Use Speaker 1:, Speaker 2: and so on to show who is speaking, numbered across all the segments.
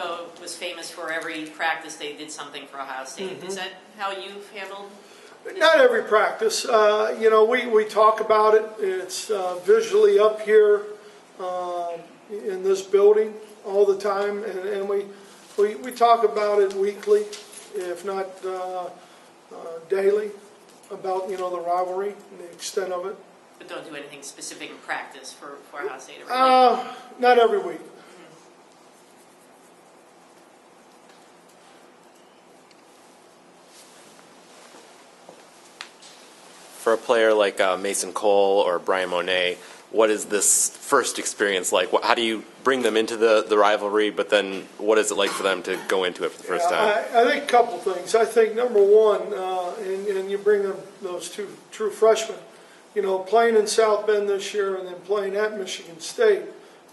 Speaker 1: Uptempo was famous for every practice they did something for Ohio State.
Speaker 2: Mm-hmm.
Speaker 1: Is that how you've handled this?
Speaker 2: Not every practice. We talk about it. It's visually up here in this building all the time, and we talk about it weekly, if not daily, about the rivalry and the extent of it.
Speaker 1: But don't do anything specific in practice for Ohio State every week?
Speaker 2: Not every week.
Speaker 3: For a player like Mason Cole or Brian Monet, what is this first experience like? How do you bring them into the rivalry, but then what is it like for them to go into it for the first time?
Speaker 2: I think a couple things. I think number one, and you bring them those two true freshmen, playing in South Bend this year and then playing at Michigan State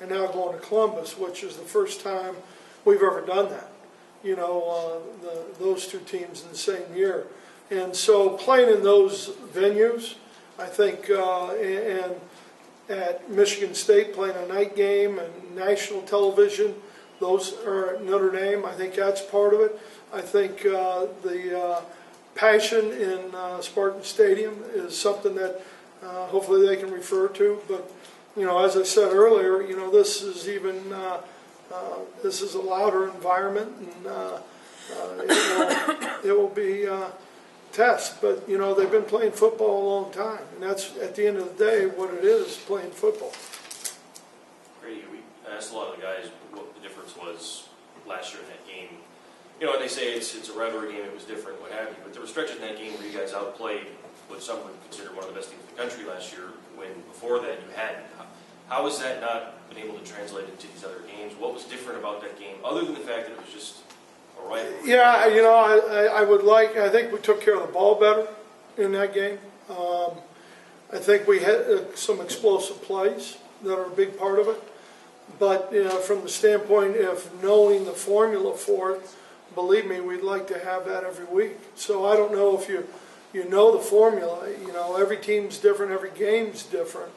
Speaker 2: and now going to Columbus, which is the first time we've ever done that. Those two teams in the same year. And so playing in those venues, I think, and at Michigan State playing a night game and national television, those are at Notre Dame. I think that's part of it. I think the passion in Spartan Stadium is something that hopefully they can refer to. But, as I said earlier, this is even this is a louder environment, and it will be test, but they've been playing football a long time, and that's at the end of the day what it is, playing football.
Speaker 4: Brady, we asked a lot of the guys what the difference was last year in that game. And they say it's a rivalry game, it was different, what have you, but there were stretches in that game where you guys outplayed what some would consider one of the best teams in the country last year, when before that you hadn't. How has that not been able to translate into these other games? What was different about that game, other than the fact that it was just a rivalry?
Speaker 2: Yeah, I think we took care of the ball better in that game. I think we had some explosive plays that are a big part of it. But from the standpoint of knowing the formula for it, believe me, we'd like to have that every week. So I don't know if you know the formula. Every team's different, every game's different.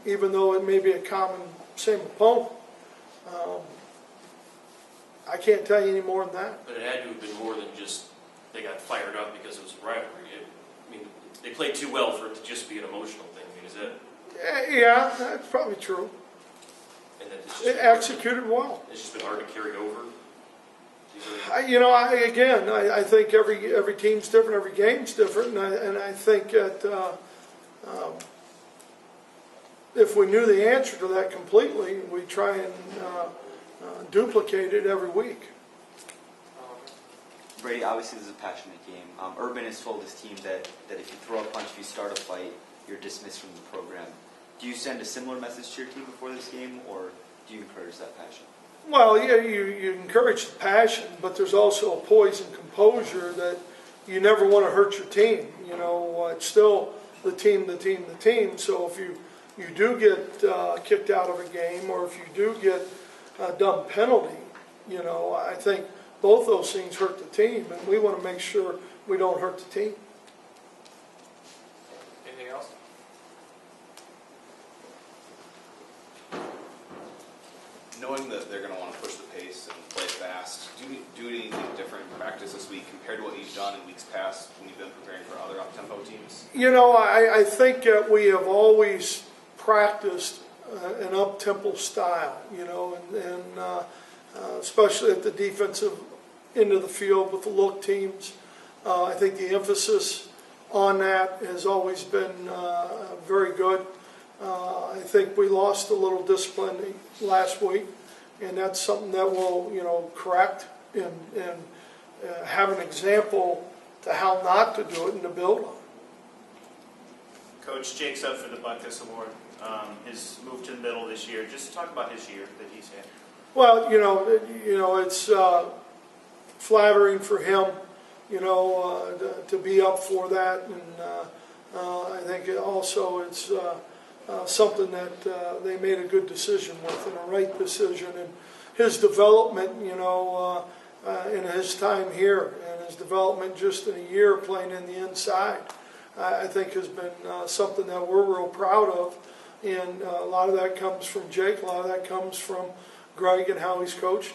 Speaker 2: Even though it may be a common same opponent. I can't tell you any more than that.
Speaker 4: But it had to have been more than just they got fired up because it was a rivalry. They played too well for it to just be an emotional thing. Is that?
Speaker 2: Yeah, that's probably true.
Speaker 4: And that
Speaker 2: it executed well.
Speaker 4: It's just been hard to carry over.
Speaker 2: I think every team's different, every game's different, and I think that if we knew the answer to that completely, we try and duplicate it every week.
Speaker 5: Brady, obviously this is a passionate game. Urban has told his team that if you throw a punch, if you start a fight, you're dismissed from the program. Do you send a similar message to your team before this game, or do you encourage that passion?
Speaker 2: Well, yeah, you encourage the passion, but there's also a poise and composure that you never want to hurt your team. It's still the team. So if you do get kicked out of a game, or if you do get a dumb penalty, I think both those things hurt the team, and we want to make sure we don't hurt the team.
Speaker 6: Anything else? Knowing that they're going to want to push the pace and play fast, do anything different in practice this week compared to what you've done in weeks past when you've been preparing for other Uptempo teams?
Speaker 2: I think that we have always practiced an up-tempo style, and especially at the defensive end of the field with the look teams. I think the emphasis on that has always been very good. I think we lost a little discipline last week, and that's something that we'll, correct and have an example to how not to do it and to build on.
Speaker 7: Coach, Jake's up for the Buckus Award. His move to the middle this year. Just talk about his year that he's had.
Speaker 2: Well, it's flattering for him, to be up for that, and I think also it's something that they made a good decision with, and a right decision, and his development, in his time here, and his development just in a year playing in the inside, I think has been something that we're real proud of. And a lot of that comes from Jake, a lot of that comes from Greg and how he's coached.